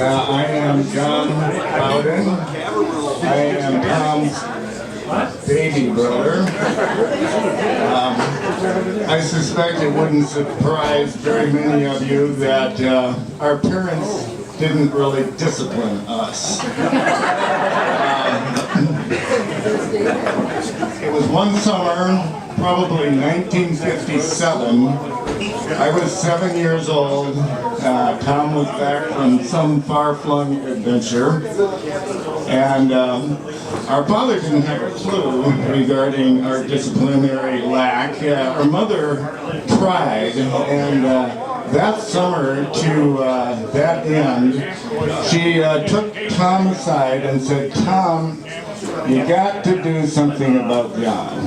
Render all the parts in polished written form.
I am John Laudon. I am Tom's baby brother. I suspect it wouldn't surprise very many of you that our parents didn't really discipline us. It was one summer, probably 1957. I was 7 years old. Tom was back from some far-flung adventure. And our father didn't have a clue regarding our disciplinary lack. Our mother tried, and that summer, to that end, she took Tom aside and said, "Tom, you got to do something about John.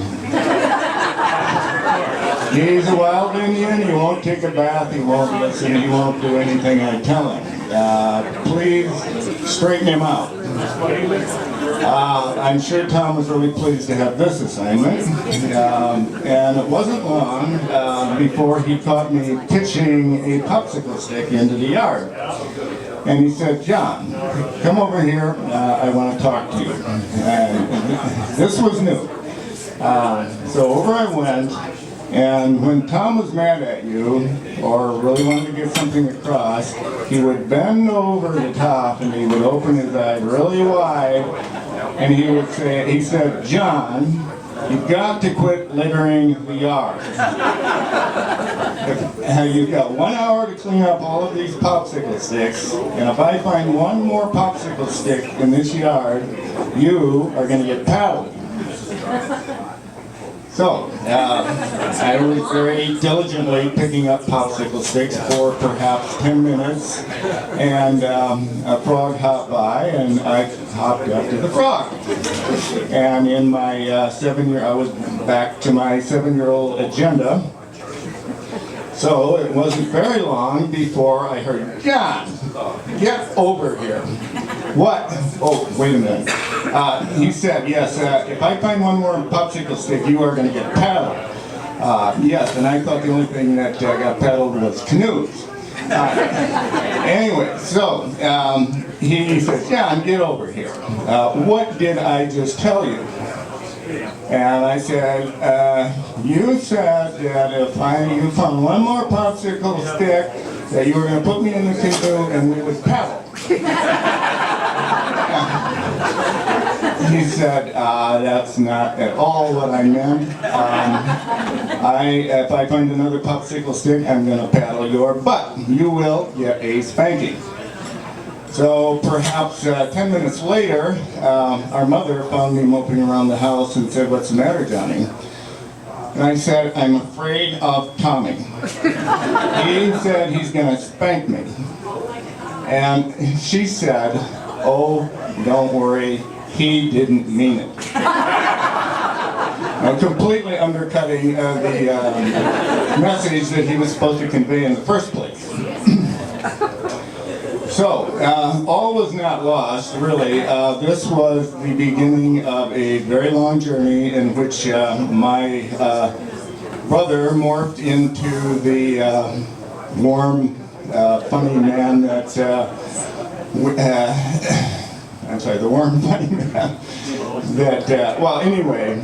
He's a wild Indian, he won't take a bath, he won't listen, he won't do anything I tell him. Please straighten him out." I'm sure Tom was really pleased to have this assignment, and it wasn't long before he caught me pitching a popsicle stick into the yard. And he said, "John, come over here, I want to talk to you." This was new. So over I went, and when Tom was mad at you, or really wanted to get something across, he would bend over the top and he would open his eye really wide, and he would say, he said, "John, you've got to quit littering the yard. You've got 1 hour to clean up all of these popsicle sticks, and if I find one more popsicle stick in this yard, you are going to get paddled." So, I was very diligently picking up popsicle sticks for perhaps 10 minutes, and a frog hopped by, and I hopped up to the frog. And in my I was back to my 7-year-old agenda. So it wasn't very long before I heard, "John, get over here." "What?" "Oh, wait a minute." He said, "Yes, if I find one more popsicle stick, you are going to get paddled." Yes, and I thought the only thing that got paddled was canoes. Anyway, so he said, "John, get over here. What did I just tell you?" And I said, "You said that if you found one more popsicle stick, that you were going to put me in the canoe and we would paddle." He said, "That's not at all what I meant. If I find another popsicle stick, I'm going to paddle your butt. You will get a spanking." So perhaps 10 minutes later, our mother found me moping around the house and said, "What's the matter, Johnny?" And I said, "I'm afraid of Tommy. He said he's going to spank me." And she said, "Oh, don't worry, he didn't mean it." I'm completely undercutting the message that he was supposed to convey in the first place. So, all was not lost, really. This was the beginning of a very long journey in which my brother morphed into the warm, funny man that, I'm sorry, the warm, funny man that, well, anyway,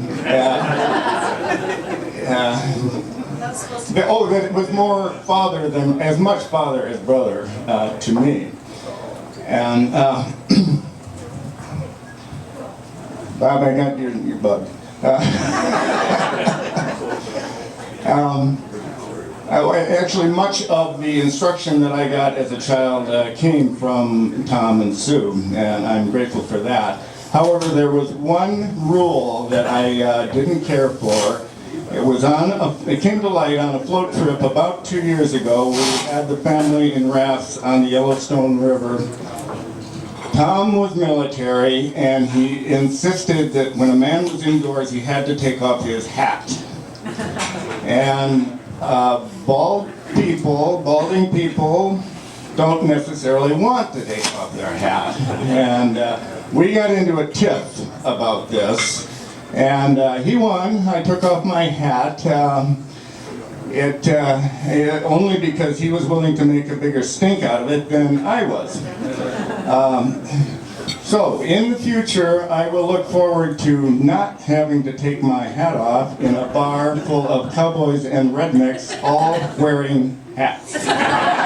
that it was more father than, as much father as brother to me. And Bob, I got your bug. Actually, much of the instruction that I got as a child came from Tom and Sue, and I'm grateful for that. However, there was one rule that I didn't care for. It came to light on a float trip about 2 years ago. We had the family in rafts on the Yellowstone River. Tom was military, and he insisted that when a man was indoors, he had to take off his hat. And balding people don't necessarily want to take off their hat. And we got into a tiff about this. And he won. I took off my hat. only because he was willing to make a bigger stink out of it than I was. So, in the future, I will look forward to not having to take my hat off in a bar full of cowboys and rednecks all wearing hats.